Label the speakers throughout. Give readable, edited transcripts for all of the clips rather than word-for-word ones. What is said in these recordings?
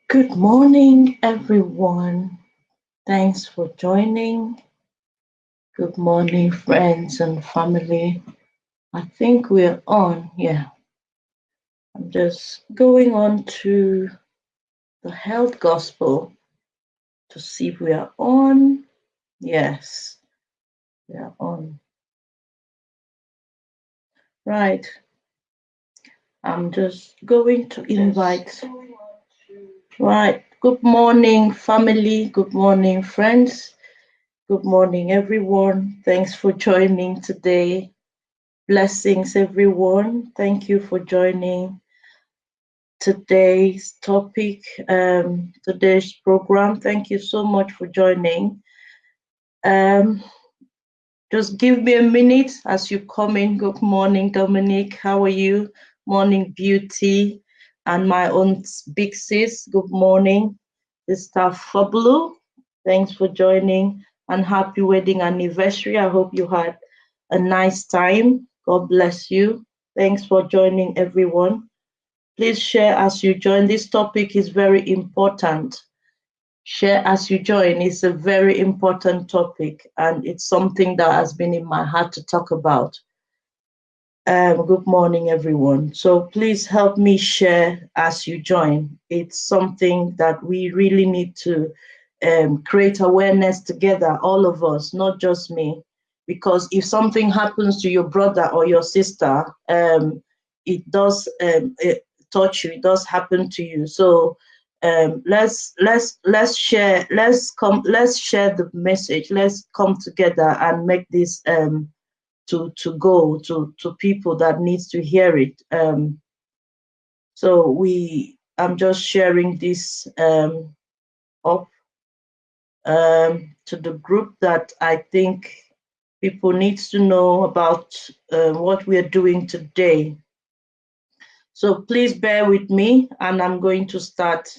Speaker 1: Good morning, everyone. Thanks for joining. Good morning, friends and family. I think we're on. Yeah, I'm just going on to the health gospel to see if we are on. Yes, we are on. Right. I'm just going to invite. Right. Good morning, family. Good morning, friends. Good morning, everyone. Thanks for joining today. Blessings, everyone. Thank you for joining today's topic, today's program. Thank you so much for joining. Um, just give me a minute as you come in. Good morning, Dominic. How are you? Morning, Beauty. And my own big sis. Good morning, Sister Fabulu. Thanks for joining and happy wedding anniversary. I hope you had a nice time. God bless you. Thanks for joining, everyone. Please share as you join. This topic is very important. Share as you join is a very important topic, and it's something that has been in my heart to talk about. Good morning, everyone. So please help me share as you join. It's something that we really need to create awareness together, all of us, not just me. Because if something happens to your brother or your sister, it does touch you. It does happen to you. So let's share. Let's share the message. Let's come together and make this to go to people that needs to hear it. So I'm just sharing this up to the group that I think people needs to know about what we are doing today. So please bear with me, and I'm going to start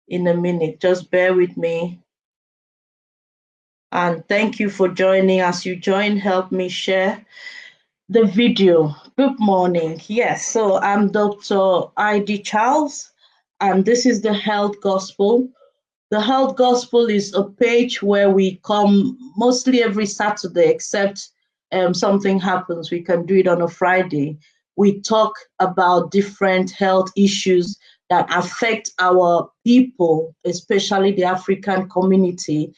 Speaker 1: in a minute. Just bear with me. And thank you for joining. As you join, help me share the video. Good morning. Yes, so I'm Dr. Idee Charles, and this is the Health Gospel. The Health Gospel is a page where we come mostly every Saturday, except something happens. We can do it on a Friday. We talk about different health issues that affect our people, especially the African community.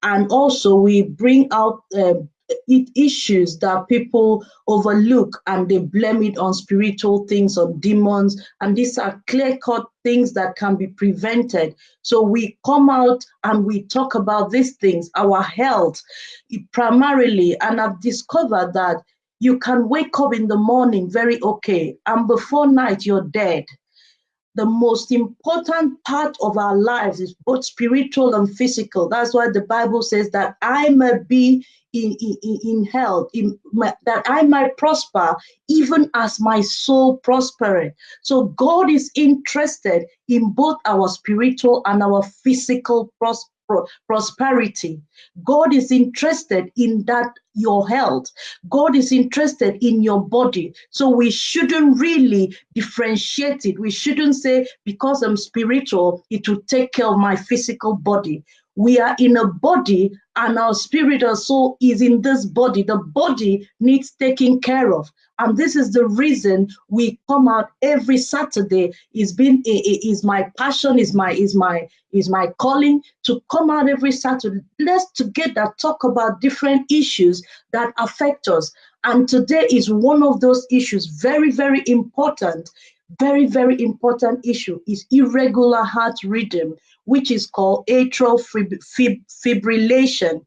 Speaker 1: And also, we bring out issues that people overlook and they blame it on spiritual things, on demons. And these are clear cut things that can be prevented. So we come out and we talk about these things, our health primarily. And I've discovered that you can wake up in the morning very okay, and before night, you're dead. The most important part of our lives is both spiritual and physical. That's why the Bible says that I may be in health, that I might prosper, even as my soul prospereth. So God is interested in both our spiritual and our physical prosperity. God is interested in that your health. God is interested in your body. So we shouldn't really differentiate it. We shouldn't say, because I'm spiritual, it will take care of my physical body. We are in a body, and our spirit or soul is in this body. The body needs taking care of. And this is the reason we come out every Saturday. Is my passion, is my calling to come out every Saturday. Let's together talk about different issues that affect us. And today is one of those issues, very, very important. Very, very important issue is irregular heart rhythm, which is called atrial fibrillation.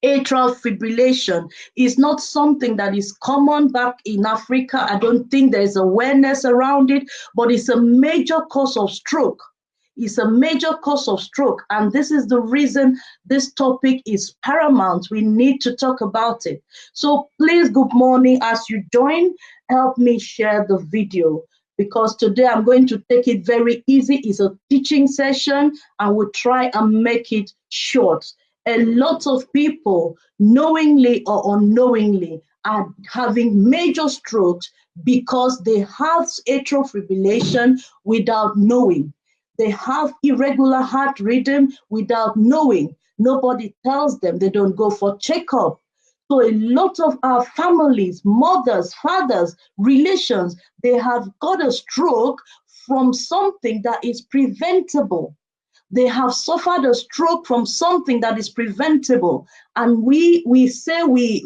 Speaker 1: Atrial fibrillation is not something that is common back in Africa. I don't think there's awareness around it, but it's a major cause of stroke. It's a major cause of stroke. And this is the reason this topic is paramount. We need to talk about it. So please, good morning. As you join, help me share the video, because today I'm going to take it very easy. It's a teaching session, and we'll try and make it short. A lot of people, knowingly or unknowingly, are having major strokes because they have atrial fibrillation without knowing. They have irregular heart rhythm without knowing. Nobody tells them. They don't go for checkup. So a lot of our families, mothers, fathers, relations, they have got a stroke from something that is preventable. They have suffered a stroke from something that is preventable, and we say we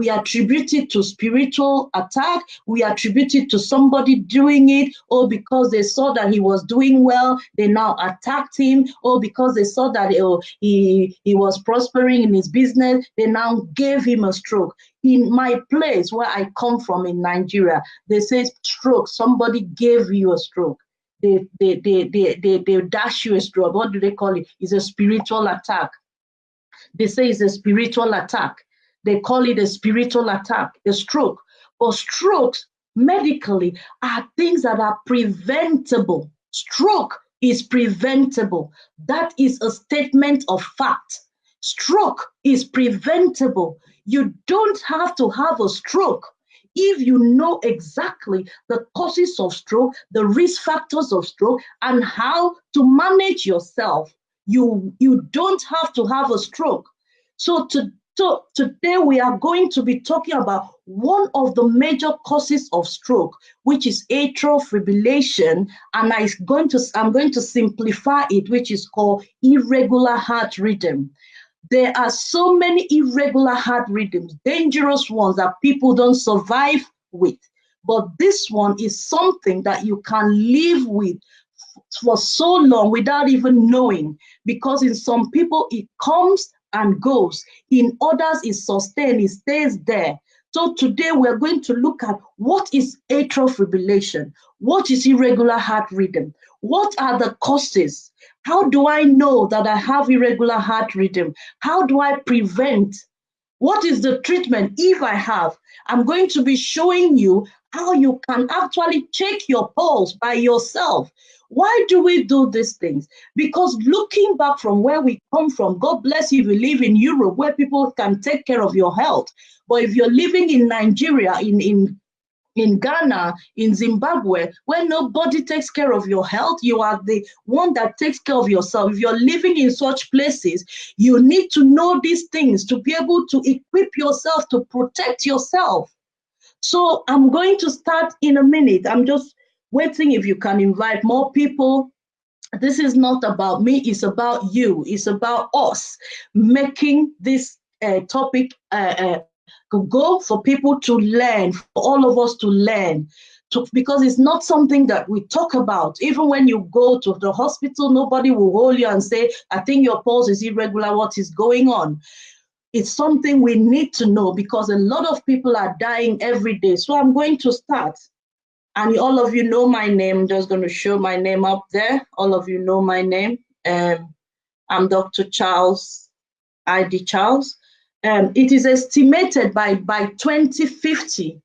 Speaker 1: attribute it to spiritual attack. We attribute it to somebody doing it, or because they saw that he was doing well, they now attacked him, or because they saw that he was prospering in his business, they now gave him a stroke. In my place where I come from in Nigeria, they say stroke, somebody gave you a stroke. They dash you a stroke. What do they call it? It's a spiritual attack. They say it's a spiritual attack. They call it a spiritual attack, a stroke. But strokes medically are things that are preventable. Stroke is preventable. That is a statement of fact. Stroke is preventable. You don't have to have a stroke if you know exactly the causes of stroke, the risk factors of stroke, and how to manage yourself. You don't have to have a stroke. So today we are going to be talking about one of the major causes of stroke, which is atrial fibrillation, and I'm going to simplify it, which is called irregular heart rhythm. There are so many irregular heart rhythms, dangerous ones that people don't survive with. But this one is something that you can live with for so long without even knowing, because in some people it comes and goes. In others, it's sustained, it stays there. So today we're going to look at what is atrial fibrillation, what is irregular heart rhythm, what are the causes, how do I know that I have irregular heart rhythm, how do I prevent, what is the treatment if I have. I'm going to be showing you how you can actually check your pulse by yourself. Why do we do these things? Because looking back from where we come from, God bless you if you live in Europe where people can take care of your health. But if you're living in Nigeria, in Ghana, in Zimbabwe, where nobody takes care of your health, you are the one that takes care of yourself. If you're living in such places, you need to know these things to be able to equip yourself to protect yourself. So I'm going to start in a minute. I'm just waiting if you can invite more people. This is not about me, it's about you. It's about us making this topic go for people to learn, for all of us to learn. Because it's not something that we talk about. Even when you go to the hospital, nobody will hold you and say, I think your pulse is irregular, what is going on? It's something we need to know because a lot of people are dying every day. So I'm going to start. And all of you know my name. I'm just going to show my name up there. All of you know my name. I'm Dr. Charles, Idee Charles. It is estimated by 2050,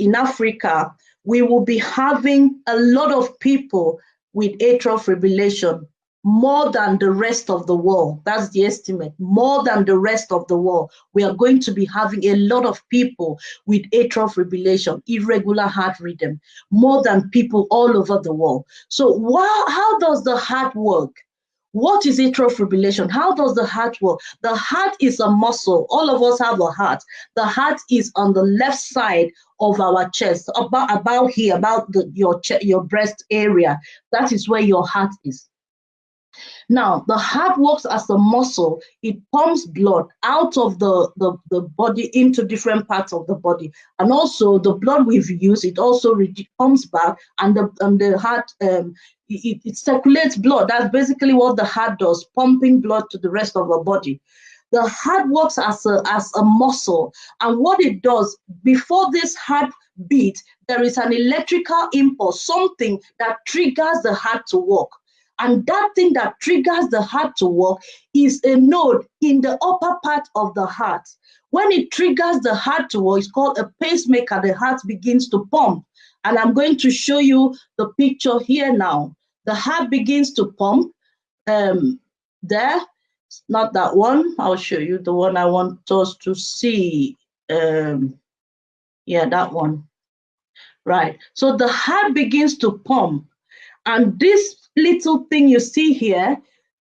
Speaker 1: in Africa, we will be having a lot of people with atrial fibrillation, more than the rest of the world. That's the estimate. More than the rest of the world. We are going to be having a lot of people with atrial fibrillation, irregular heart rhythm, more than people all over the world. So how does the heart work? What is atrial fibrillation? How does the heart work? The heart is a muscle. All of us have a heart. The heart is on the left side of our chest, about here, about your breast area. That is where your heart is. Now, the heart works as a muscle. It pumps blood out of the body into different parts of the body. And also the blood we've used, it also comes back, and the heart, it circulates blood. That's basically what the heart does, pumping blood to the rest of our body. The heart works as a muscle. And what it does, before this heart beat, there is an electrical impulse, something that triggers the heart to work. And that thing that triggers the heart to work is a node in the upper part of the heart. When it triggers the heart to work, it's called a pacemaker. The heart begins to pump. And I'm going to show you the picture here now. The heart begins to pump. There, not that one. I'll show you the one I want us to see. Yeah, that one. right? So the heart begins to pump, and this little thing you see here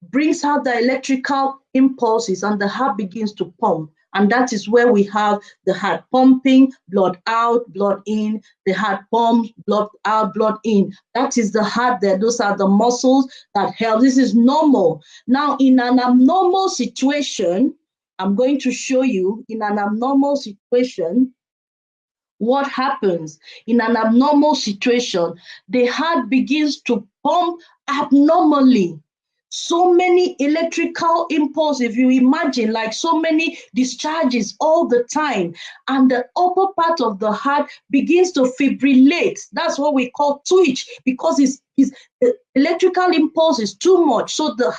Speaker 1: brings out the electrical impulses, and the heart begins to pump. And that is where we have the heart pumping, blood out, blood in, the heart pumps, blood out, blood in. That is the heart there. Those are the muscles that help. This is normal. Now, in an abnormal situation, I'm going to show you in an abnormal situation, what happens in an abnormal situation. The heart begins to pump abnormally. So many electrical impulse, if you imagine, like so many discharges all the time, and the upper part of the heart begins to fibrillate. That's what we call twitch, because the electrical impulse is too much. So the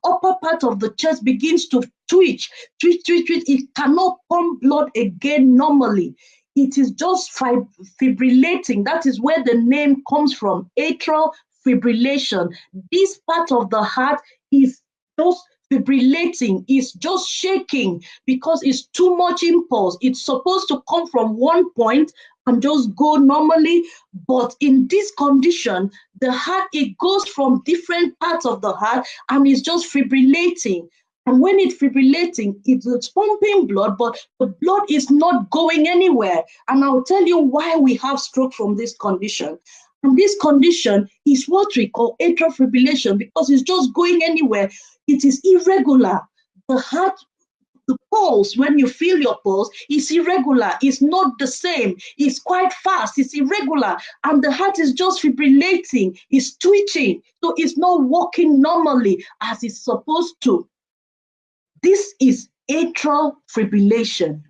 Speaker 1: upper part of the chest begins to twitch, twitch, twitch, twitch. It cannot pump blood again normally. It is just fibrillating. That is where the name comes from, atrial fibrillation. This part of the heart is just fibrillating, is just shaking because it's too much impulse. It's supposed to come from one point and just go normally, but in this condition, the heart, it goes from different parts of the heart and it's just fibrillating. And when it's fibrillating, it's pumping blood, but the blood is not going anywhere. And I'll tell you why we have stroke from this condition. And this condition is what we call atrial fibrillation, because it's just going anywhere. It is irregular. The heart, the pulse, when you feel your pulse, is irregular. It's not the same. It's quite fast. It's irregular. And the heart is just fibrillating. It's twitching. So it's not working normally as it's supposed to. This is atrial fibrillation.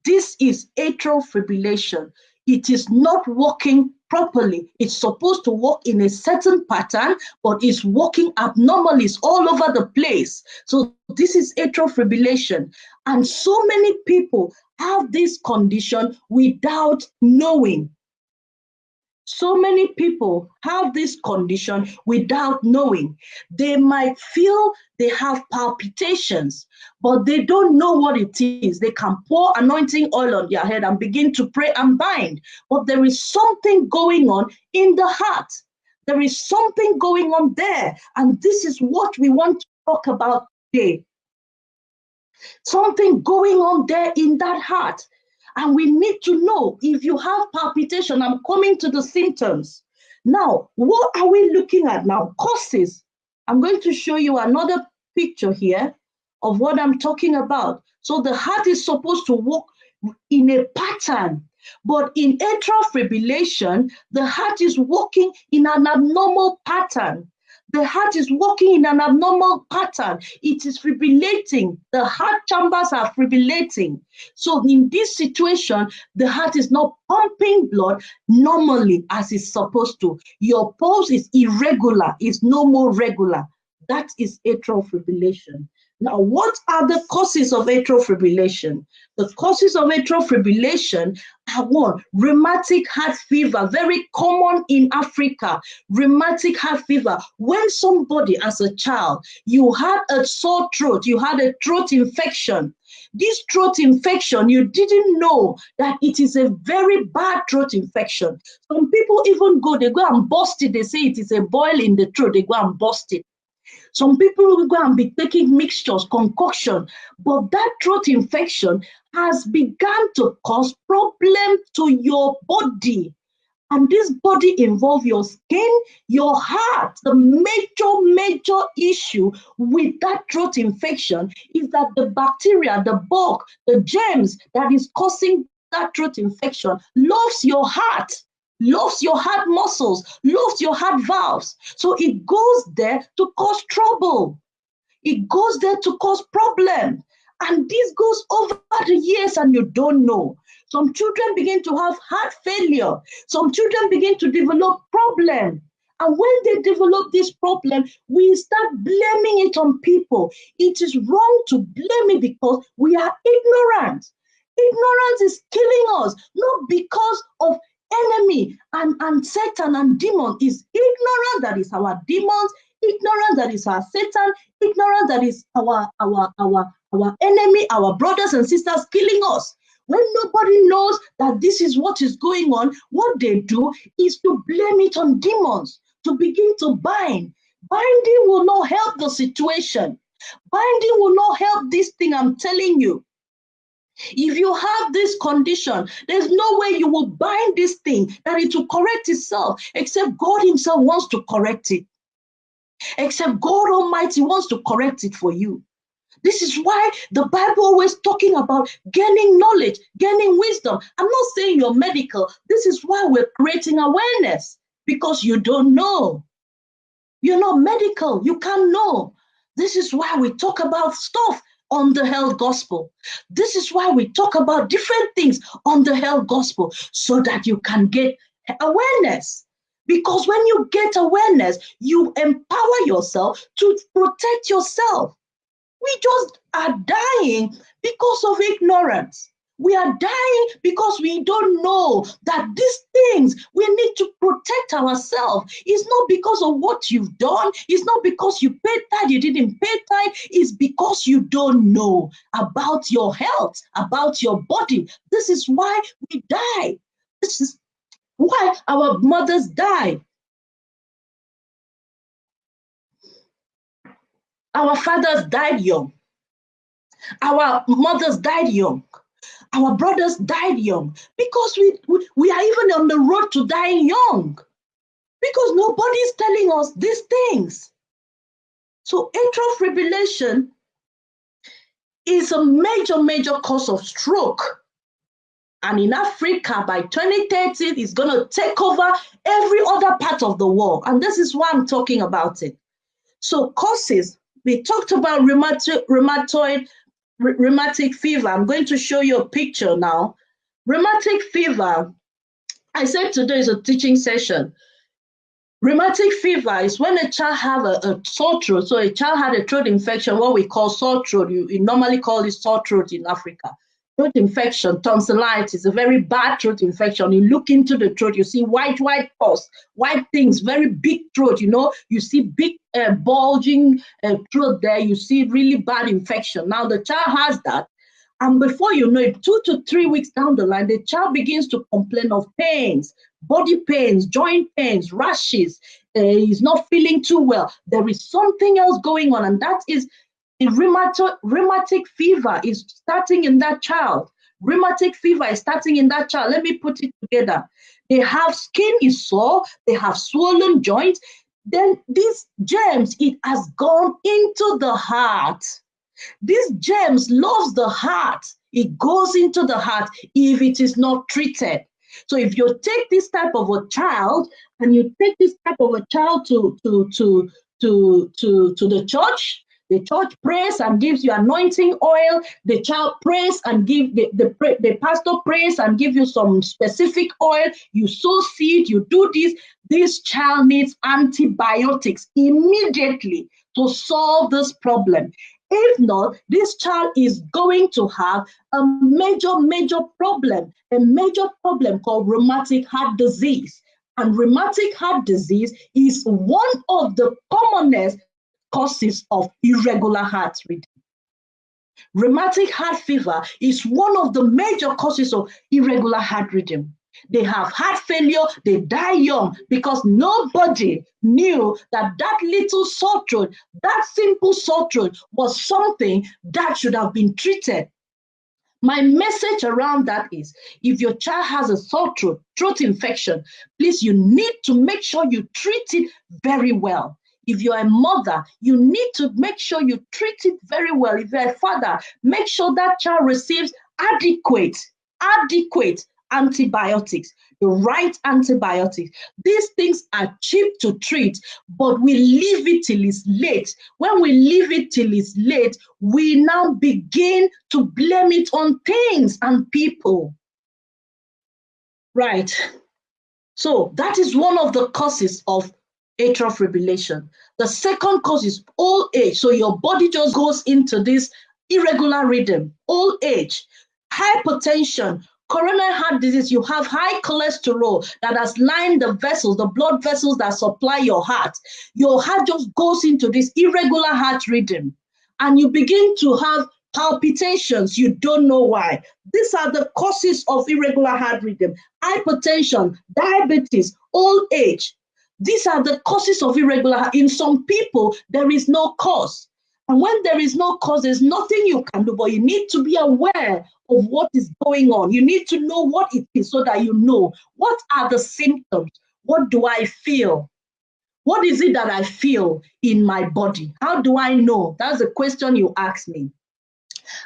Speaker 1: This is atrial fibrillation. It is not working properly. It's supposed to work in a certain pattern, but it's working abnormally. It's all over the place. So this is atrial fibrillation. And so many people have this condition without knowing. So many people have this condition without knowing. They might feel they have palpitations, but they don't know what it is. They can pour anointing oil on their head and begin to pray and bind, but there is something going on in the heart. There is something going on there, and this is what we want to talk about today. Something going on there in that heart. And we need to know if you have palpitation. I'm coming to the symptoms. Now, what are we looking at now? Causes. I'm going to show you another picture here of what I'm talking about. So the heart is supposed to work in a pattern, but in atrial fibrillation, the heart is working in an abnormal pattern. The heart is working in an abnormal pattern. It is fibrillating. The heart chambers are fibrillating. So in this situation, the heart is not pumping blood normally as it's supposed to. Your pulse is irregular. It's no more regular. That is atrial fibrillation. Now, what are the causes of atrial fibrillation? The causes of atrial fibrillation are one, rheumatic heart fever, very common in Africa. Rheumatic heart fever. When somebody as a child, you had a sore throat, you had a throat infection. This throat infection, you didn't know that it is a very bad throat infection. Some people even they go and bust it. They say it is a boil in the throat. They go and bust it. Some people will go and be taking mixtures, concoction, but that throat infection has begun to cause problems to your body. And this body involves your skin, your heart. The major issue with that throat infection is that the bacteria, the bug, the germs that is causing that throat infection loves your heart, loves your heart muscles, loves your heart valves. So it goes there to cause trouble. It goes there to cause problem. And this goes over the years and you don't know. Some children begin to have heart failure. Some children begin to develop problem. And when they develop this problem, we start blaming it on people. It is wrong to blame it because we are ignorant. Ignorance is killing us, not because of enemy and Satan and demon. Is ignorant that is our demons, ignorant that is our Satan, ignorant that is our enemy, our brothers and sisters killing us. When nobody knows that this is what is going on, what they do is to blame it on demons, to begin to bind. Binding will not help the situation. Binding will not help this thing, I'm telling you. If you have this condition, there's no way you will bind this thing that it will correct itself, except God himself wants to correct it. Except God Almighty wants to correct it for you. This is why the Bible always talking about gaining knowledge, gaining wisdom. I'm not saying you're medical. This is why we're creating awareness, because you don't know. You're not medical. You can't know. This is why we talk about stuff on the health gospel. This is why we talk about different things on the health gospel, so that you can get awareness. Because when you get awareness, you empower yourself to protect yourself. We just are dying because of ignorance. We are dying because we don't know that these things, we need to protect ourselves. It's not because of what you've done. It's not because you paid tithe, you didn't pay tithe. It's because you don't know about your health, about your body. This is why we die. This is why our mothers die. Our fathers died young. Our mothers died young. Our brothers died young, because we are even on the road to dying young, because nobody is telling us these things. So atrial fibrillation is a major cause of stroke. And in Africa, by 2030, it's going to take over every other part of the world. And this is why I'm talking about it. So causes, we talked about rheumatic fever. I'm going to show you a picture now. Rheumatic fever, I said today is a teaching session. Rheumatic fever is when a child have a sore throat. So a child had a throat infection, what we call sore throat. You normally call it sore throat in Africa. Throat infection, tonsillitis, a very bad throat infection. You look into the throat, you see white pus, white things, very big throat, you see big bulging throat there, you see really bad infection. Now the child has that, and before you know it, 2 to 3 weeks down the line, the child begins to complain of pains, body pains, joint pains, rashes. He's not feeling too well. There is something else going on, and that is rheumatic fever is starting in that child. Rheumatic fever is starting in that child. Let me put it together. They have skin is sore, they have swollen joints. Then these germs, it has gone into the heart. These germs loves the heart. It goes into the heart if it is not treated. So if you take this type of a child and you take this type of a child to the church, the church prays and gives you anointing oil. The child prays and the pastor prays and give you some specific oil. You sow seed, you do this. This child needs antibiotics immediately to solve this problem. If not, this child is going to have a major problem, called rheumatic heart disease. And rheumatic heart disease is one of the commonest causes of irregular heart rhythm. Rheumatic heart fever is one of the major causes of irregular heart rhythm. They have heart failure, they die young, because nobody knew that little sore throat, that simple sore throat, was something that should have been treated. My message around that is, if your child has a sore throat infection, please, you need to make sure you treat it very well. If you're a mother, you need to make sure you treat it very well. If you're a father, make sure that child receives adequate antibiotics, the right antibiotics. These things are cheap to treat, but we leave it till it's late. When we leave it till it's late, we now begin to blame it on things and people. Right. So that is one of the causes of atrial fibrillation. The second cause is old age. So your body just goes into this irregular rhythm. Old age, hypertension, coronary heart disease. You have high cholesterol that has lined the vessels, the blood vessels that supply your heart. Your heart just goes into this irregular heart rhythm, and you begin to have Palpitations, you don't know why. These are the causes of irregular heart rhythm. Hypertension, diabetes, old age. These are the causes of irregular heart. In some people, there is no cause. And when there is no cause, there's nothing you can do, but you need to be aware of what is going on. You need to know what it is so that you know what are the symptoms. What do I feel? What is it that I feel in my body? How do I know? That's the question you ask me.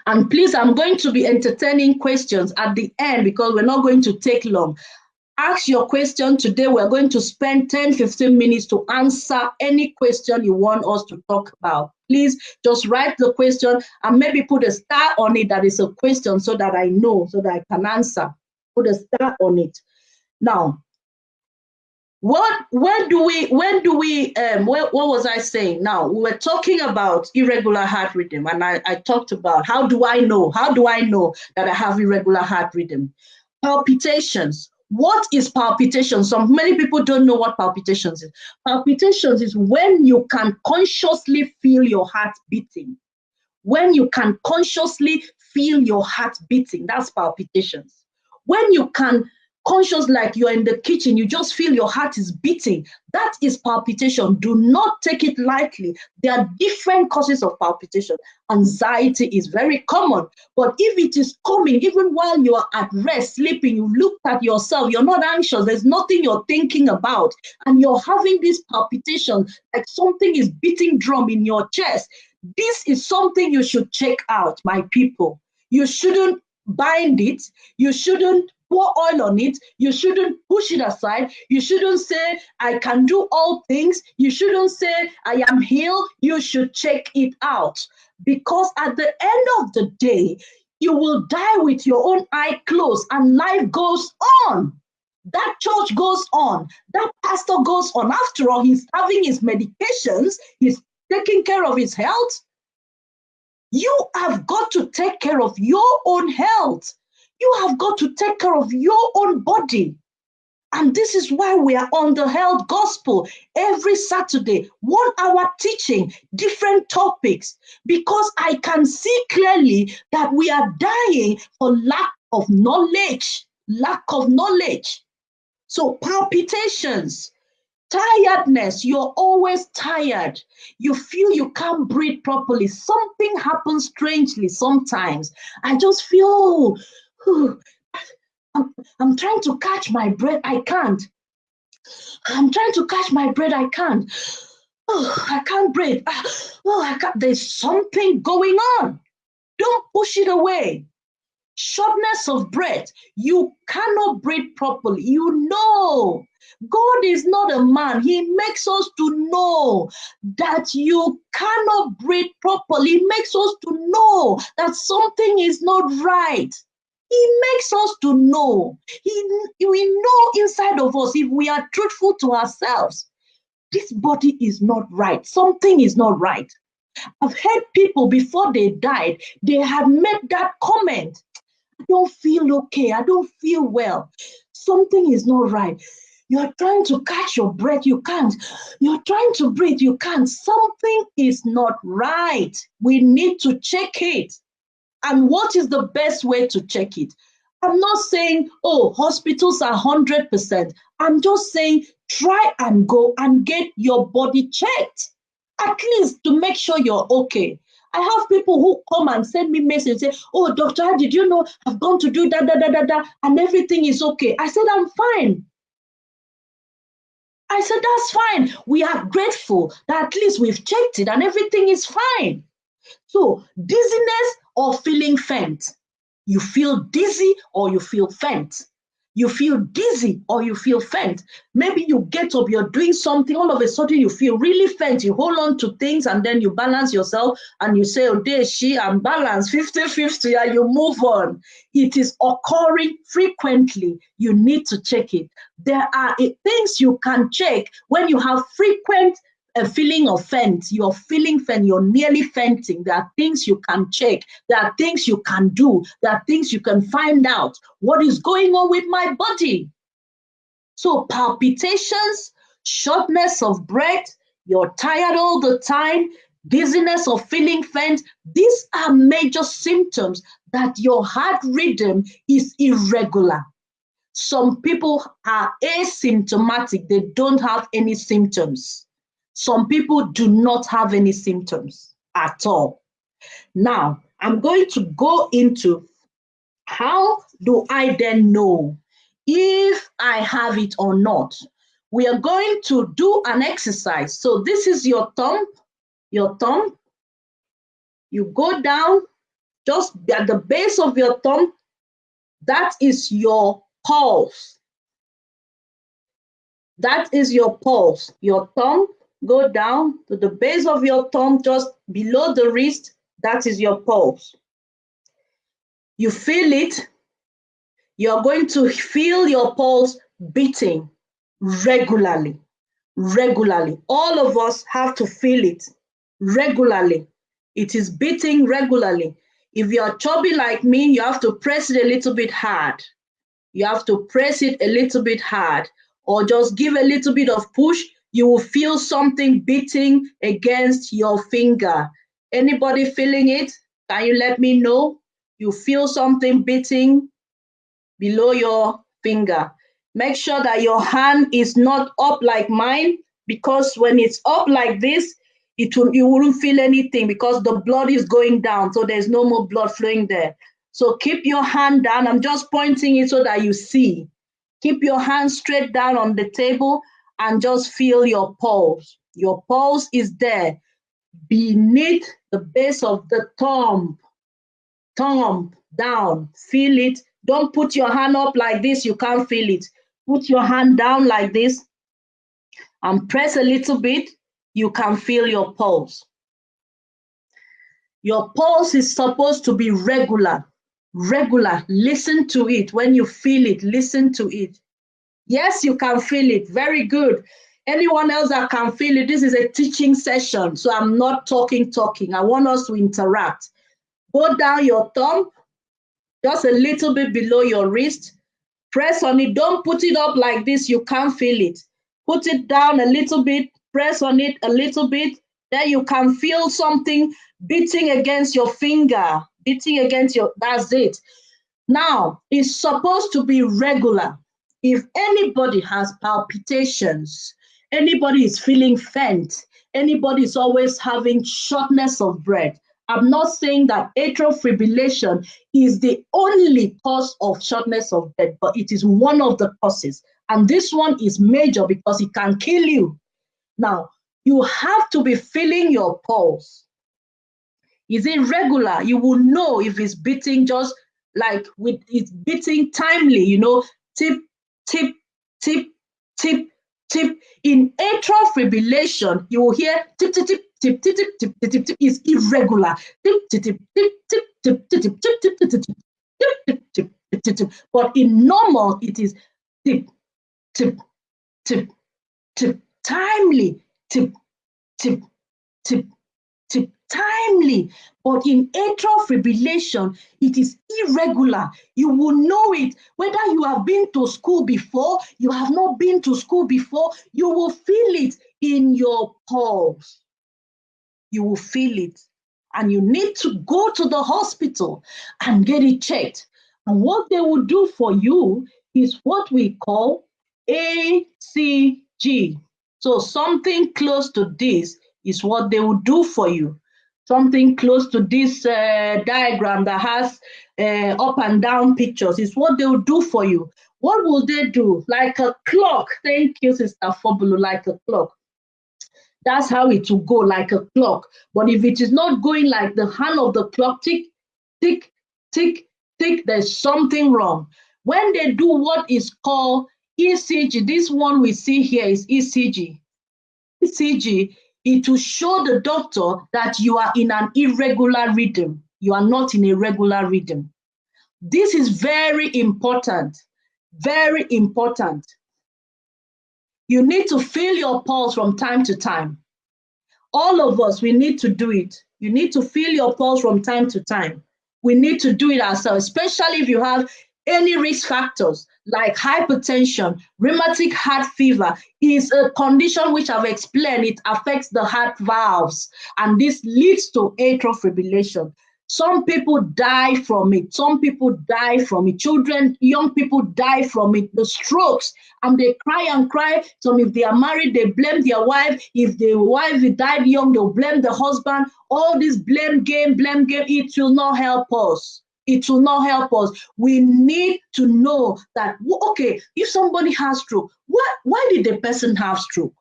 Speaker 1: And please, I'm going to be entertaining questions at the end because we're not going to take long. Ask your question today. We're going to spend 10-15 minutes to answer any question you want us to talk about. Please just write the question and maybe put a star on it that is a question so that I know, so that I can answer. Put a star on it. Now, what was I saying? Now, we were talking about irregular heart rhythm, and I talked about how do I know that I have irregular heart rhythm? Palpitations. What is palpitations? Many people don't know what palpitations is. Palpitations is when you can consciously feel your heart beating. When you can consciously feel your heart beating, that's palpitations. When you can conscious, like you're in the kitchen, you just feel your heart is beating. That is palpitation. Do not take it lightly. There are different causes of palpitation. Anxiety is very common, but if it is coming, even while you are at rest, sleeping, you look at yourself, you're not anxious, there's nothing you're thinking about, and you're having this palpitation, like something is beating drum in your chest. This is something you should check out, my people. You shouldn't bind it. You shouldn't pour oil on it. You shouldn't push it aside. You shouldn't say, I can do all things. You shouldn't say, I am healed. You should check it out. Because at the end of the day, you will die with your own eye closed and life goes on. That church goes on. That pastor goes on. After all, he's having his medications. He's taking care of his health. You have got to take care of your own health. You have got to take care of your own body. And this is why we are on the Health Gospel every Saturday, 1 hour teaching, different topics, because I can see clearly that we are dying for lack of knowledge, So palpitations, tiredness, you're always tired. You feel you can't breathe properly. Something happens strangely sometimes. I just feel, I'm trying to catch my breath. I can't. I'm trying to catch my breath. I can't. Oh, I can't breathe. Oh, I can't. There's something going on. Don't push it away. Shortness of breath. You cannot breathe properly. You know. God is not a man. He makes us to know that you cannot breathe properly. He makes us to know that something is not right. He makes us to know. We know inside of us, if we are truthful to ourselves, this body is not right. Something is not right. I've heard people before they died, they had made that comment. I don't feel okay. I don't feel well. Something is not right. You're trying to catch your breath. You can't. You're trying to breathe. You can't. Something is not right. We need to check it. And what is the best way to check it? I'm not saying, oh, hospitals are 100%. I'm just saying, try and go and get your body checked, at least to make sure you're okay. I have people who come and send me messages and say, oh, doctor, did you know I've gone to do that, and everything is okay. I said, I'm fine. I said, that's fine. We are grateful that at least we've checked it and everything is fine. So dizziness or feeling faint. You feel dizzy or you feel faint. You feel dizzy or you feel faint. Maybe you get up, you're doing something, all of a sudden you feel really faint. You hold on to things and then you balance yourself and you say, oh, there she, I'm balanced, 50-50, and you move on. It is occurring frequently. You need to check it. There are things you can check when you have frequent a feeling of faint, you're feeling faint, you're nearly fainting. There are things you can check. There are things you can do. There are things you can find out. What is going on with my body? So palpitations, shortness of breath, you're tired all the time, dizziness or feeling faint. These are major symptoms that your heart rhythm is irregular. Some people are asymptomatic, they don't have any symptoms. Some people do not have any symptoms at all. Now, I'm going to go into how do I then know if I have it or not. We are going to do an exercise. So this is your thumb, your thumb. You go down just at the base of your thumb. That is your pulse. That is your pulse. Your thumb, go down to the base of your thumb, just below the wrist. That is your pulse. You feel it. You're going to feel your pulse beating regularly. Regularly. All of us have to feel it regularly. It is beating regularly. If you're chubby like me, you have to press it a little bit hard. You have to press it a little bit hard, or just give a little bit of push. You will feel something beating against your finger. Anybody feeling it? Can you let me know? You feel something beating below your finger. Make sure that your hand is not up like mine, because when it's up like this, you wouldn't feel anything because the blood is going down, so there's no more blood flowing there. So keep your hand down. I'm just pointing it so that you see. Keep your hand straight down on the table and just feel your pulse. Your pulse is there beneath the base of the thumb. Thumb down, feel it. Don't put your hand up like this, you can't feel it. Put your hand down like this and press a little bit, you can feel your pulse. Your pulse is supposed to be regular. Regular. Listen to it. When you feel it, listen to it. Yes, you can feel it. Very good. Anyone else that can feel it, this is a teaching session, so I'm not talking. I want us to interact. Go down your thumb, just a little bit below your wrist. Press on it. Don't put it up like this. You can't feel it. Put it down a little bit. Press on it a little bit. Then you can feel something beating against your finger. Beating against your, that's it. Now, it's supposed to be regular. If anybody has palpitations, anybody is feeling faint, anybody is always having shortness of breath, I'm not saying that atrial fibrillation is the only cause of shortness of breath, but it is one of the causes. And this one is major because it can kill you. Now, you have to be feeling your pulse. Is it regular? You will know if it's beating just like with it's beating timely, you know, tip, tip, tip, tip, tip. In atrial fibrillation, you will hear tip, tip, tip, tip, tip, tip, tip, tip, tip. Is irregular. Tip, tip, tip, tip, tip, tip, tip, tip, tip, tip, tip, tip, tip, tip, tip, tip. But in normal, it is tip, tip, tip, tip, timely, tip, tip, tip, tip, timely. But in atrial fibrillation, it is irregular. You will know it. Whether you have been to school before, you have not been to school before, you will feel it in your pulse. You will feel it. And you need to go to the hospital and get it checked. And what they will do for you is what we call ACG. So something close to this is what they will do for you. Something close to this diagram that has up and down pictures is what they will do for you. What will they do? Like a clock. Thank you, Sister Fobulu, like a clock. That's how it will go, like a clock. But if it is not going like the hand of the clock, tick, tick, tick, tick, there's something wrong. When they do what is called ECG, this one we see here is ECG. ECG, it will show the doctor that you are in an irregular rhythm. You are not in a regular rhythm. This is very important, very important. You need to feel your pulse from time to time. All of us, we need to do it. You need to feel your pulse from time to time. We need to do it ourselves, especially if you have any risk factors like hypertension, rheumatic heart fever, is a condition which I've explained. It affects the heart valves, and this leads to atrial fibrillation. Some people die from it. Some people die from it. Children, young people die from it. The strokes, and they cry and cry. Some, if they are married, they blame their wife. If the wife died young, they'll blame the husband. All this blame game, it will not help us. It will not help us. We need to know that, okay, if somebody has stroke, why did the person have stroke?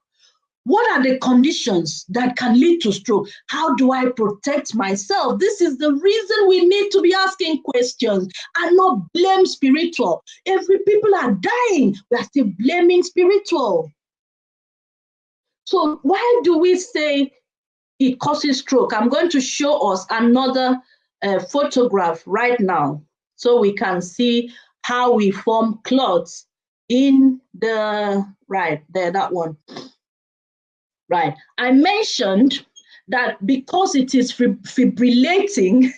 Speaker 1: What are the conditions that can lead to stroke? How do I protect myself? This is the reason we need to be asking questions and not blame spiritual. Every people are dying, we are still blaming spiritual. So why do we say it causes stroke? I'm going to show us another photograph right now so we can see how we form clots in the, right there, that one. Right. I mentioned that because it is fibrillating,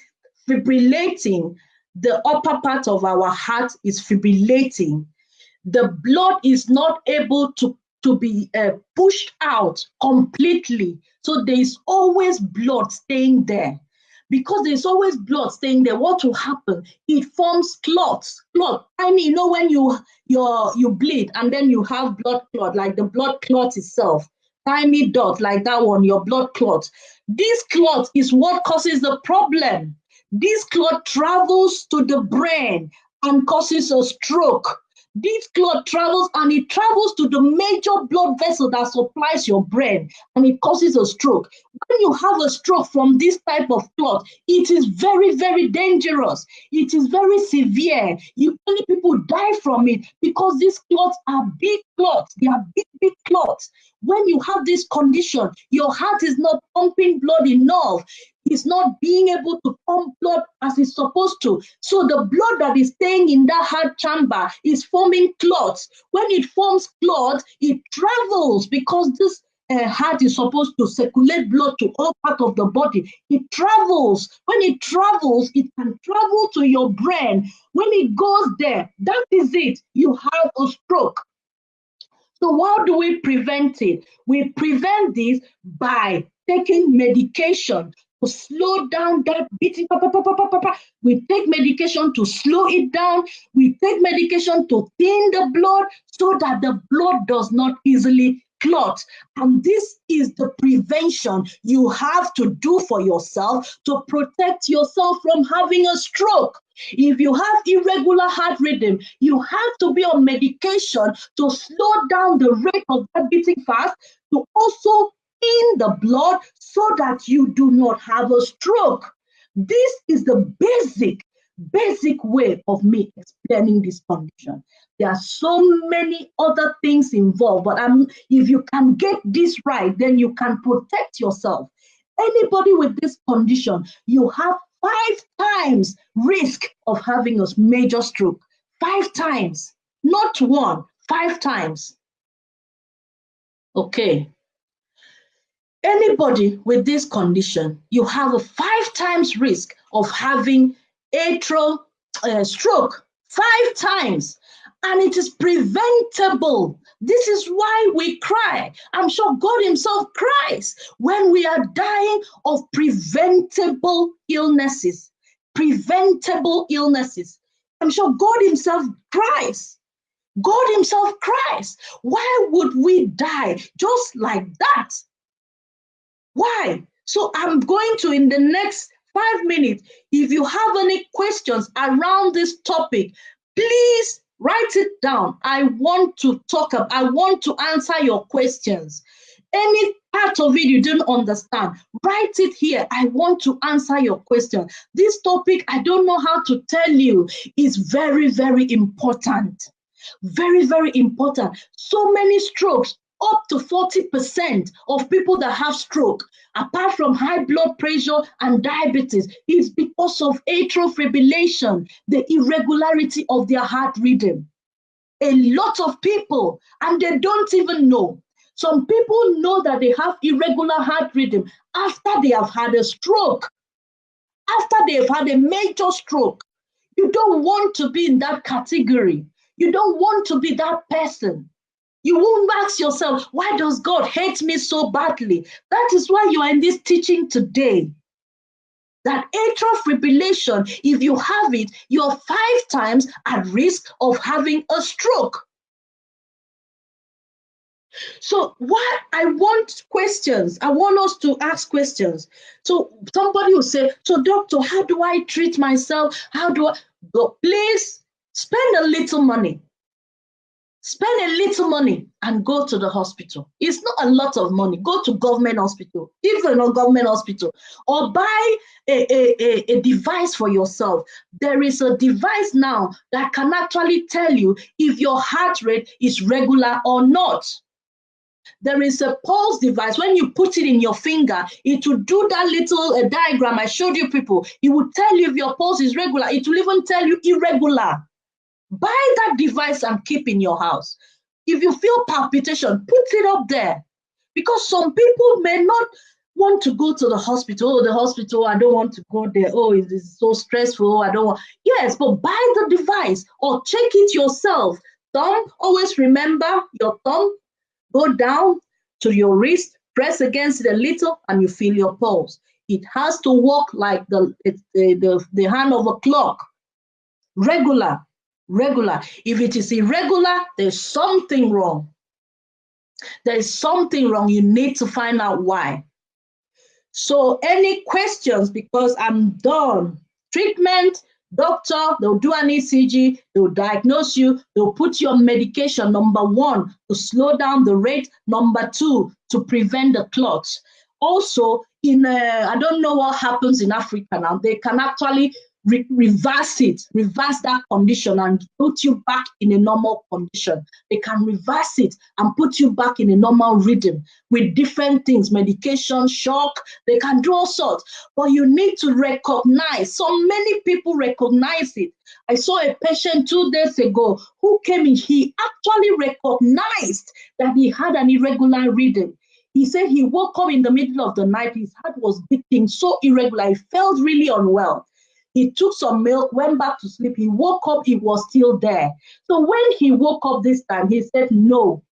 Speaker 1: the upper part of our heart is fibrillating. The blood is not able to be pushed out completely. So there is always blood staying there. Because there's always blood staying there, what will happen? It forms clots. I mean, you know, when you bleed and then you have blood clot, like the blood clot itself, tiny dot like that one, your blood clot. This clot is what causes the problem. This clot travels to the brain and causes a stroke. This clot travels and it travels to the major blood vessel that supplies your brain, and it causes a stroke. When you have a stroke from this type of clot, it is very, very dangerous. It is very severe. Many people die from it because these clots are big clots. They are big, big clots. When you have this condition, your heart is not pumping blood enough. It's not being able to pump blood as it's supposed to. So the blood that is staying in that heart chamber is forming clots. When it forms clots, it travels because this heart is supposed to circulate blood to all parts of the body. It travels. When it travels, it can travel to your brain. When it goes there, that is it. You have a stroke. So how do we prevent it? We prevent this by taking medication to slow down that beating. We take medication to slow it down. We take medication to thin the blood so that the blood does not easily clot. And this is the prevention you have to do for yourself to protect yourself from having a stroke. If you have irregular heart rhythm, you have to be on medication to slow down the rate of that beating fast, to also in the blood so that you do not have a stroke. This is the basic way of me explaining this condition. There are so many other things involved, but if you can get this right, then you can protect yourself. Anybody with this condition, you have 5 times risk of having a major stroke. 5 times, not 1, 5 times. Okay. Anybody with this condition, you have a 5 times risk of having atrial stroke. 5 times. And it is preventable. This is why we cry. I'm sure God himself cries when we are dying of preventable illnesses. Preventable illnesses. I'm sure God himself cries. God himself cries. Why would we die just like that? Why? So I'm going to, in the next 5 minutes, if you have any questions around this topic, please write it down. I want to answer your questions. Any part of it you didn't understand, write it here. I want to answer your question. This topic, I don't know how to tell you, is very, very important. Very, very important. So many strokes. Up to 40% of people that have stroke, apart from high blood pressure and diabetes, is because of atrial fibrillation, the irregularity of their heart rhythm. A lot of people, and they don't even know. Some people know that they have irregular heart rhythm after they have had a stroke, after they've had a major stroke. You don't want to be in that category. You don't want to be that person. You won't ask yourself, why does God hate me so badly? That is why you are in this teaching today. That atrial fibrillation, if you have it, you're 5 times at risk of having a stroke. So what I want questions, I want us to ask questions. So somebody will say, so doctor, how do I treat myself? How do I go? Please spend a little money. Spend a little money and go to the hospital. It's not a lot of money. Go to government hospital, even a government hospital, or buy a device for yourself. There is a device now that can actually tell you if your heart rate is regular or not. There is a pulse device. When you put it in your finger, it will do that little diagram I showed you people. It will tell you if your pulse is regular. It will even tell you irregular. Buy that device and keep in your house. If you feel palpitation, put it up there. Because some people may not want to go to the hospital. Oh, the hospital, I don't want to go there. Oh, it is so stressful. I don't want. Yes, but buy the device or check it yourself. Thumb, always remember your thumb. Go down to your wrist, press against it a little, and you feel your pulse. It has to work like the hand of a clock. Regular. If it is irregular, there's something wrong. There's something wrong. You need to find out why. So any questions, because I'm done. Treatment, doctor, they'll do an ECG, they'll diagnose you, they'll put you on medication, number 1, to slow down the rate, number 2, to prevent the clots. Also, I don't know what happens in Africa now, they can actually reverse that condition and put you back in a normal condition. They can reverse it and put you back in a normal rhythm with different things, medication, shock, they can do all sorts. But you need to recognize, so many people recognize it. I saw a patient 2 days ago who came in, he actually recognized that he had an irregular rhythm. He said he woke up in the middle of the night, his heart was beating so irregular, he felt really unwell. He took some milk, went back to sleep. He woke up, it was still there. So when he woke up this time, he said, no,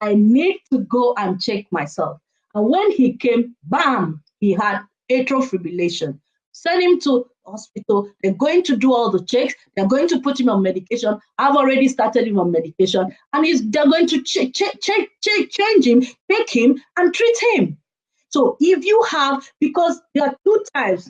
Speaker 1: I need to go and check myself. And when he came, bam, he had atrial fibrillation. Send him to hospital. They're going to do all the checks. They're going to put him on medication. I've already started him on medication. And they're going to change him, take him, and treat him. So if you have, because there are 2 types.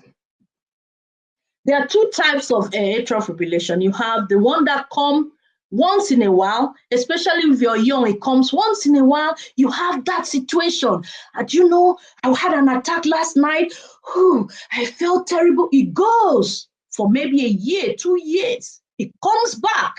Speaker 1: There are 2 types of atrial fibrillation. You have the one that comes once in a while, especially if you're young, it comes once in a while. You have that situation. And you know, I had an attack last night. Whew, I felt terrible. It goes for maybe a year, 2 years. It comes back.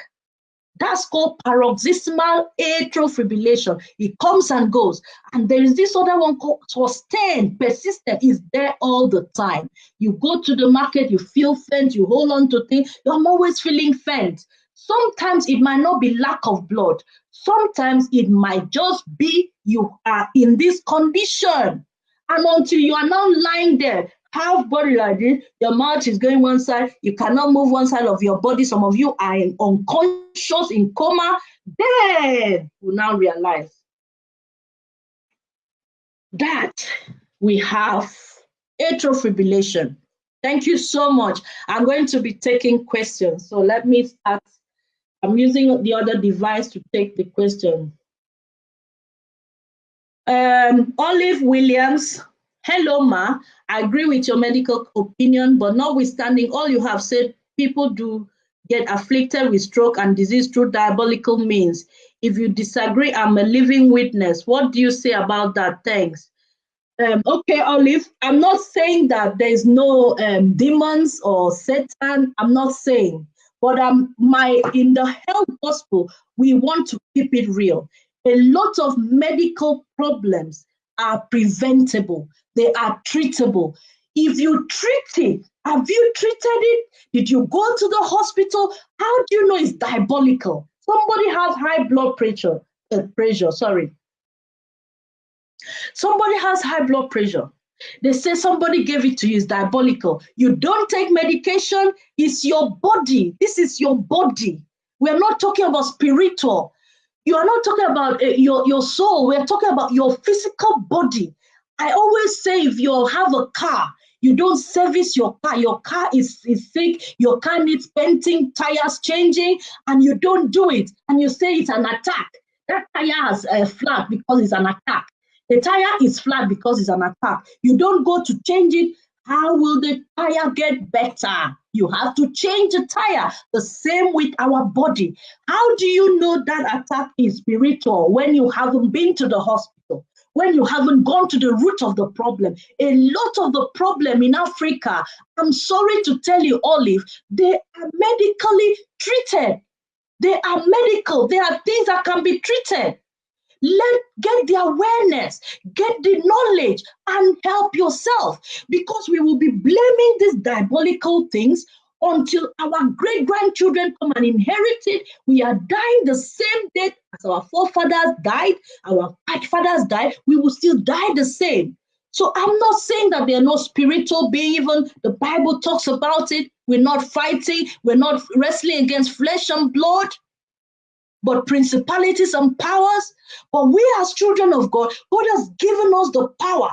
Speaker 1: That's called paroxysmal atrial fibrillation. It comes and goes. And there is this other one called sustained, persistent, is there all the time. You go to the market, you feel faint, you hold on to things. I'm always feeling faint. Sometimes it might not be lack of blood. Sometimes it might just be you are in this condition. And until you are now lying there, half body like this, your mouth is going one side, you cannot move one side of your body. Some of you are unconscious, in coma. Then you now realize that we have atrial fibrillation. Thank you so much. I'm going to be taking questions. So let me start. I'm using the other device to take the question. Olive Williams. Hello, Ma. I agree with your medical opinion, but notwithstanding all you have said, people do get afflicted with stroke and disease through diabolical means. If you disagree, I'm a living witness. What do you say about that? Thanks. Okay, Olive, I'm not saying that there's no demons or Satan. I'm not saying, but in the health gospel, we want to keep it real. A lot of medical problems are preventable. They are treatable. If you treat it, have you treated it? Did you go to the hospital? How do you know it's diabolical? Somebody has high blood pressure, Somebody has high blood pressure. They say somebody gave it to you, it's diabolical. You don't take medication, it's your body. This is your body. We are not talking about spiritual. You are not talking about your soul. We are talking about your physical body. I always say, if you have a car, you don't service your car is sick, your car needs painting, tires changing, and you don't do it, and you say it's an attack. That tire is flat because it's an attack. The tire is flat because it's an attack. You don't go to change it. How will the tire get better? You have to change the tire. The same with our body. How do you know that attack is spiritual when you haven't been to the hospital? When you haven't gone to the root of the problem? A lot of the problem in Africa, I'm sorry to tell you, Olive, they are medically treated. They are medical. They are things that can be treated. Get the awareness, get the knowledge, and help yourself, because we will be blaming these diabolical things until our great-grandchildren come and inherit it. We are dying the same death as our forefathers died, our fathers died. We will still die the same. So I'm not saying that they're not spiritual being. Even the Bible talks about it. We're not fighting. We're not wrestling against flesh and blood, but principalities and powers. But we as children of God, God has given us the power.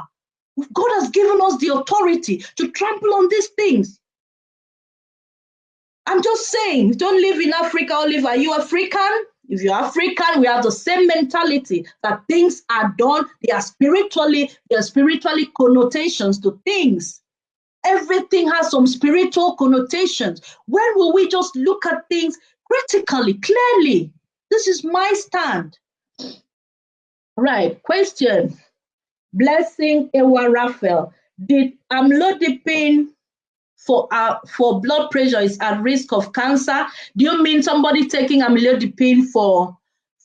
Speaker 1: God has given us the authority to trample on these things. I'm just saying, don't live in Africa, Olive. Are you African? If you're African, we have the same mentality that things are done. There are spiritually connotations to things. Everything has some spiritual connotations. When will we just look at things critically, clearly? This is my stand. Right, question. Blessing Ewa Raphael. Did amlodipine for blood pressure is at risk of cancer? Do you mean somebody taking amlodipine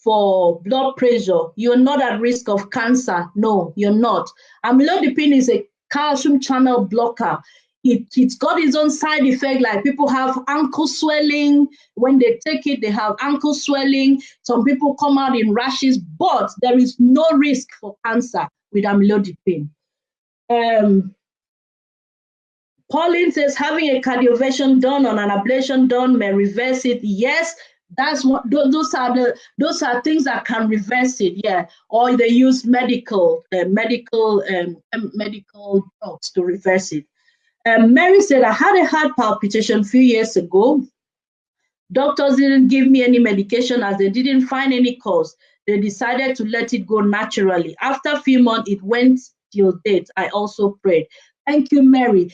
Speaker 1: for blood pressure? You're not at risk of cancer. No, you're not. Amlodipine is a calcium channel blocker. It's got its own side effect, like people have ankle swelling. When they take it, they have ankle swelling. Some people come out in rashes, but there is no risk for cancer with amlodipine. Pauline says having a cardioversion done on an ablation done may reverse it. Yes, that's what those are things that can reverse it. Yeah, or they use medical drugs to reverse it. Mary said, I had a heart palpitation a few years ago. Doctors didn't give me any medication as they didn't find any cause. They decided to let it go naturally. After a few months, it went till date. I also prayed. Thank you, Mary.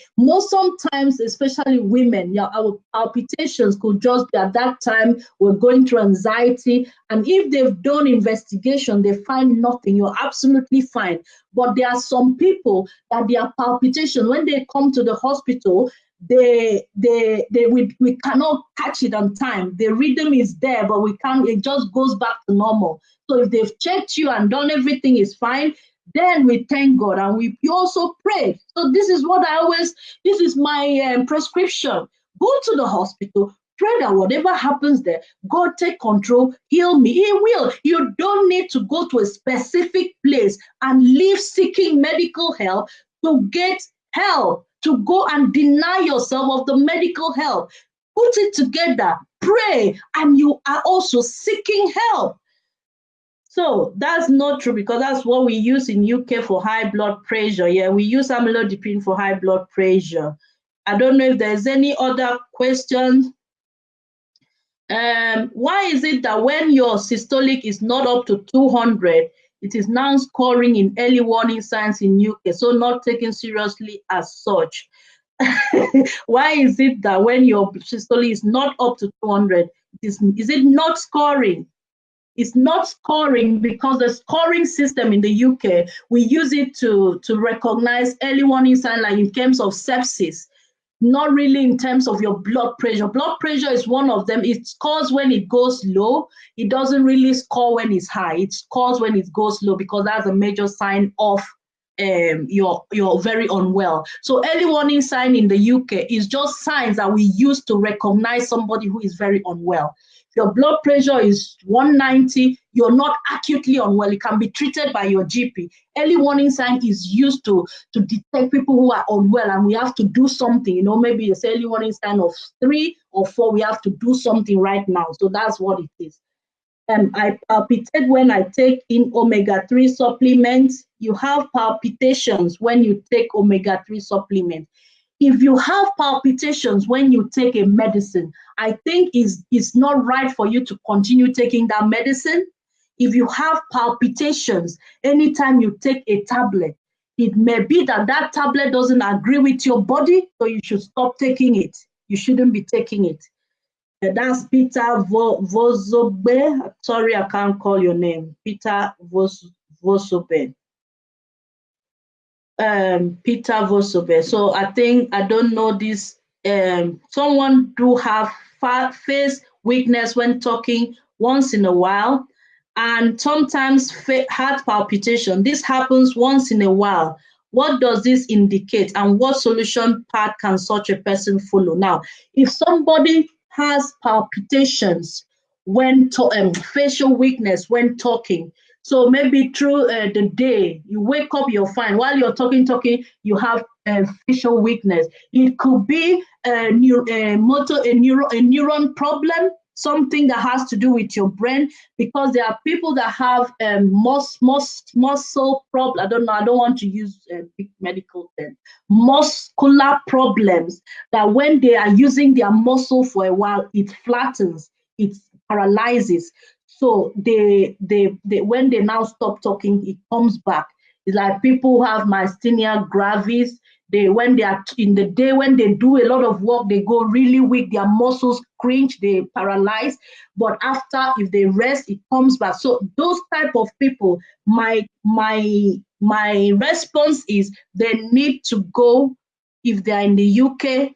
Speaker 1: Sometimes, especially women, our palpitations could just be at that time, we're going through anxiety. And if they've done investigation, they find nothing, you're absolutely fine. But there are some people that their palpitation, when they come to the hospital, we cannot catch it on time. The rhythm is there, but we can't, it just goes back to normal. So if they've checked you and done everything is fine, then we thank God and we also pray. So this is what this is my prescription. Go to the hospital, pray that whatever happens there, God take control, heal me. He will. You don't need to go to a specific place and live seeking medical help to get help, to go and deny yourself of the medical help. Put it together, pray, and you are also seeking help. So that's not true, because that's what we use in UK for high blood pressure. Yeah, we use amlodipine for high blood pressure. I don't know if there's any other questions. Why is it that when your systolic is not up to 200, it is now scoring in early warning signs in UK, so not taken seriously as such? Why is it that when your systolic is not up to 200, is it not scoring? It's not scoring because the scoring system in the UK, we use it to recognize early warning signs, like in terms of sepsis, not really in terms of your blood pressure. Blood pressure is one of them. It scores when it goes low. It doesn't really score when it's high. It scores when it goes low, because that's a major sign of you're very unwell. So early warning sign in the UK is just signs that we use to recognize somebody who is very unwell. your blood pressure is 190, you're not acutely unwell. It can be treated by your GP. Early warning sign is used to detect people who are unwell, and we have to do something. You know, maybe it's early warning sign of 3 or 4. We have to do something right now. So that's what it is. I palpitate when I take in omega-3 supplements. You have palpitations when you take omega-3 supplements. If you have palpitations when you take a medicine, I think it's not right for you to continue taking that medicine. If you have palpitations anytime you take a tablet, it may be that that tablet doesn't agree with your body, so you should stop taking it. You shouldn't be taking it. That's Peter Vosobe. Sorry, I can't call your name. Peter Vosobe. Peter Vosobe. So I think, I don't know this. Someone do have face weakness when talking once in a while, and sometimes heart palpitation. This happens once in a while. What does this indicate, and what solution path can such a person follow? Now, if somebody has palpitations when facial weakness when talking, so maybe through the day, you wake up, you're fine. While you're talking, you have facial weakness. It could be a neuron problem, something that has to do with your brain, because there are people that have muscle problem. I don't know. I don't want to use big medical term. Muscular problems, that when they are using their muscle for a while, it flattens, it paralyzes. So they when they now stop talking, it comes back. It's like people who have myasthenia gravis. When they are in the day, when they do a lot of work, they go really weak, their muscles cringe, they paralyze. But after, if they rest, it comes back. So those type of people, my response is they need to go, if they're in the UK,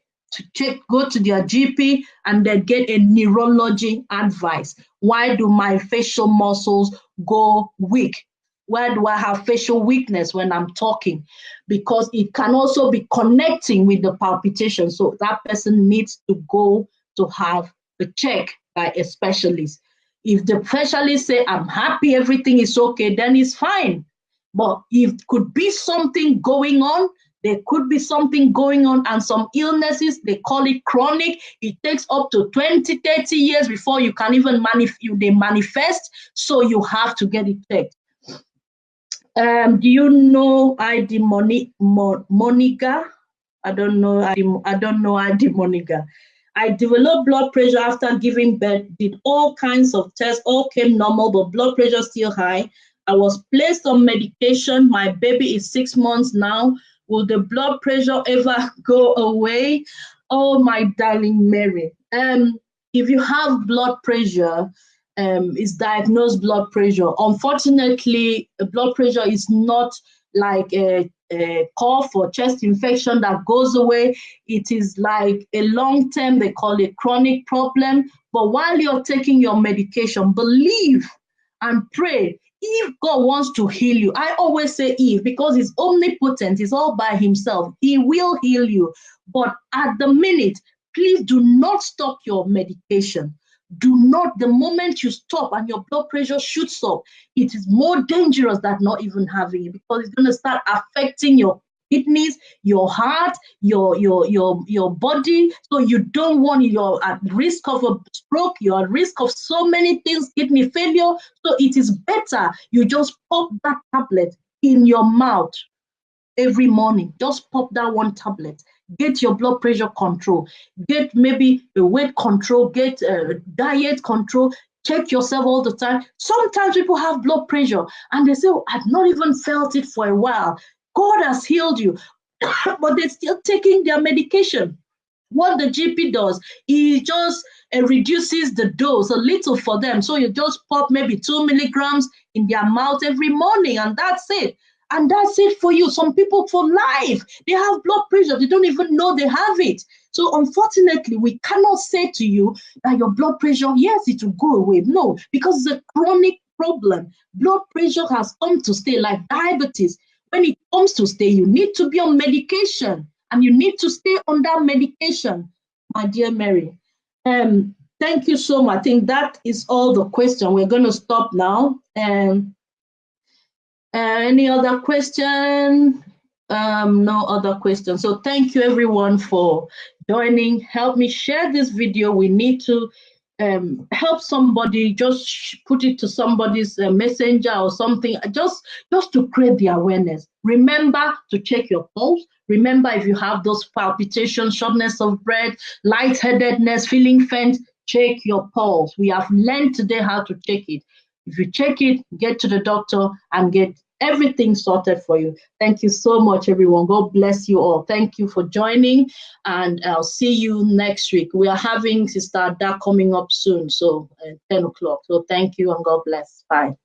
Speaker 1: to go to their GP and then get a neurology advice. Why do my facial muscles go weak? Why do I have facial weakness when I'm talking? Because it can also be connecting with the palpitation. So that person needs to go to have the check by a specialist. If the specialist say, I'm happy, everything is okay, then it's fine. But if it could be something going on, there could be something going on, and some illnesses, they call it chronic. It takes up to 20, 30 years before you can even they manifest. So you have to get it checked. Do you know Idee Monica? I don't know Idee Monica. I developed blood pressure after giving birth, did all kinds of tests, all came normal, but blood pressure still high. I was placed on medication. My baby is 6 months now. Will the blood pressure ever go away? Oh, my darling Mary. If you have blood pressure, is diagnosed blood pressure. Unfortunately, blood pressure is not like a cough or chest infection that goes away. It is like a long-term, they call it chronic problem. But while you're taking your medication, believe and pray. If God wants to heal you, I always say if, because he's omnipotent, he's all by himself. He will heal you. But at the minute, please do not stop your medication. Do not, the moment you stop and your blood pressure shoots up, it is more dangerous than not even having it, because it's going to start affecting your kidneys, your heart, your body. So you don't want, you're at risk of a stroke, you're at risk of so many things, kidney failure. So it is better you just pop that tablet in your mouth every morning. Just pop that one tablet. Get your blood pressure control. Get maybe a weight control. Get diet control. Check yourself all the time. Sometimes people have blood pressure and they say, oh, I've not even felt it for a while. God has healed you, but they're still taking their medication. What the GP does, he just reduces the dose a little for them. So you just pop maybe 2 milligrams in their mouth every morning, and that's it. And that's it for you. Some people for life, they have blood pressure. They don't even know they have it. So unfortunately, we cannot say to you that your blood pressure, yes, it will go away. No, because it's a chronic problem. Blood pressure has come to stay, like diabetes. When it comes to stay, you need to be on medication, and you need to stay on that medication, my dear Mary. thank you so much. I think that is all the question. We're going to stop now. And any other question? No other questions. So thank you everyone for joining. Help me share this video. We need to help somebody, just put it to somebody's messenger or something, just to create the awareness. Remember to check your pulse. Remember, if you have those palpitations, shortness of breath, lightheadedness, feeling faint, check your pulse. We have learned today how to check it. If you check it, get to the doctor and get everything sorted for you. Thank you so much, everyone. God bless you all. Thank you for joining, and I'll see you next week. We are having Sister Ada coming up soon, so 10 o'clock. So thank you and God bless. Bye.